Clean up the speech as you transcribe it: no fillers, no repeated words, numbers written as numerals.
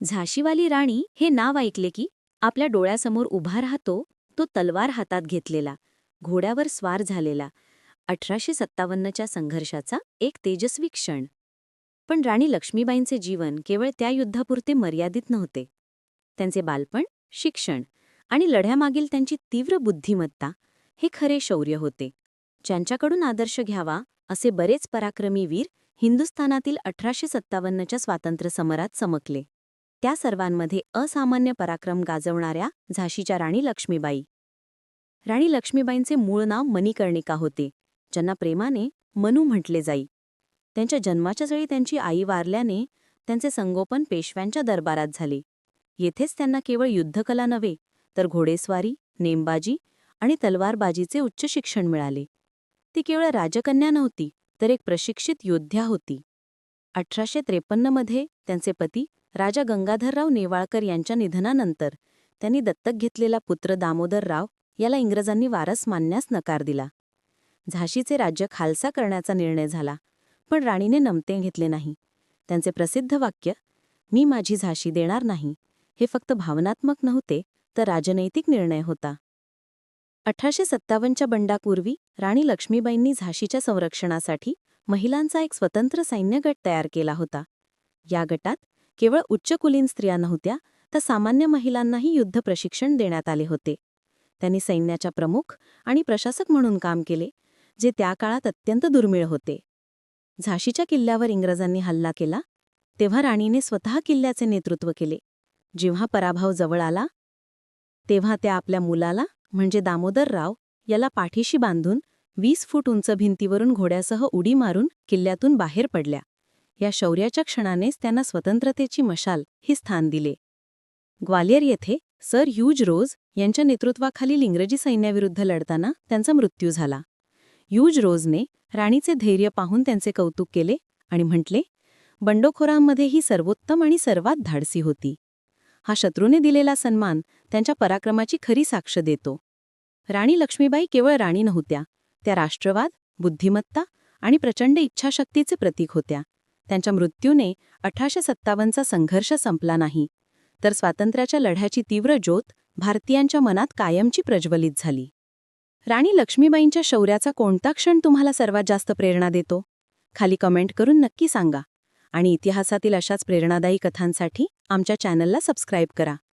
झाशीवाली राणी हे नाव ऐकले की आपल्या डोळ्यासमोर उभा राहतो तो तलवार हातात घेतलेला, घोड्यावर स्वार झालेला 1857च्या संघर्षाचा एक तेजस्वी क्षण. पण राणी लक्ष्मीबाईंचे जीवन केवळ त्या युद्धापुरते मर्यादित नव्हते. त्यांचे बालपण, शिक्षण आणि लढ्यामागील त्यांची तीव्र बुद्धिमत्ता हे खरे शौर्य होते. ज्यांच्याकडून आदर्श घ्यावा असे बरेच पराक्रमी वीर हिंदुस्थानातील 1857च्या स्वातंत्र्य समरात चमकले. त्या सर्वांमध्ये असामान्य पराक्रम गाजवणाऱ्या झाशीच्या राणी लक्ष्मीबाई. राणी लक्ष्मीबाईंचे मूळ नाव मणिकर्णिका होते, ज्यांना प्रेमाने मनू म्हटले जाई. त्यांच्या जन्माच्या वेळी त्यांची आई वारल्याने त्यांचे संगोपन पेशव्यांच्या दरबारात झाले. येथेच त्यांना केवळ युद्धकला नव्हे तर घोडेस्वारी, नेमबाजी आणि तलवारबाजीचे उच्च शिक्षण मिळाले. ती केवळ राजकन्या नव्हती तर एक प्रशिक्षित योद्धा होती. 1853मध्ये त्यांचे पती राजा गंगाधरराव नेवाळकर यांच्या निधनानंतर त्यांनी दत्तक घेतलेला पुत्र दामोदरराव याला इंग्रजांनी वारस मानण्यास नकार दिला. झाशीचे राज्य खालसा करण्याचा निर्णय झाला, पण राणीने नमते घेतले नाही. त्यांचे प्रसिद्ध वाक्य, "मी माझी झाशी देणार नाही," हे फक्त भावनात्मक नव्हते तर राजनैतिक निर्णय होता. 1857च्या बंडापूर्वी राणी लक्ष्मीबाईंनी झाशीच्या संरक्षणासाठी महिलांचा एक स्वतंत्र सैन्यगट तयार केला होता. या गटात केवळ उच्चकुलीन स्त्रिया नव्हत्या तर सामान्य महिलांनाही युद्ध प्रशिक्षण देण्यात आले होते. त्यांनी सैन्याच्या प्रमुख आणि प्रशासक म्हणून काम केले, जे त्या काळात अत्यंत दुर्मिळ होते. झाशीच्या किल्ल्यावर इंग्रजांनी हल्ला केला तेव्हा राणीने स्वतः किल्ल्याचे नेतृत्व केले. जेव्हा पराभव जवळ आला तेव्हा त्या आपल्या मुलाला म्हणजे दामोदरराव याला पाठीशी बांधून 20 फूट उंच भिंतीवरून घोड्यासह उडी मारून किल्ल्यातून बाहेर पडल्या. या शौर्याच्या क्षणानेच त्यांना स्वतंत्रतेची मशाल हे स्थान दिले. ग्वालियर येथे सर ह्यूज रोज यांच्या नेतृत्वाखालील इंग्रजी सैन्याविरुद्ध लढताना त्यांचा मृत्यू झाला. ह्यूज रोजने राणीचे धैर्य पाहून त्यांचे कौतुक केले आणि म्हटले, "बंडखोरांमध्ये ही सर्वोत्तम आणि सर्वात धाडसी होती." हा शत्रूने दिलेला सन्मान त्यांच्या पराक्रमाची खरी साक्ष देतो. राणी लक्ष्मीबाई केवळ राणी नव्हत्या, त्या राष्ट्रवाद, बुद्धिमत्ता आणि प्रचंड इच्छाशक्तीचे प्रतीक होत्या. त्यांच्या मृत्यूने 1857चा संघर्ष संपला नाही, तर स्वातंत्र्याच्या लढ्याची तीव्र ज्योत भारतीयांच्या मनात कायमची प्रज्वलित झाली. राणी लक्ष्मीबाईंच्या शौर्याचा कोणता क्षण तुम्हाला सर्वात जास्त प्रेरणा देतो? खाली कमेंट करून नक्की सांगा. आणि इतिहासातील अशाच प्रेरणादायी कथांसाठी आमच्या चॅनलला सबस्क्राईब करा.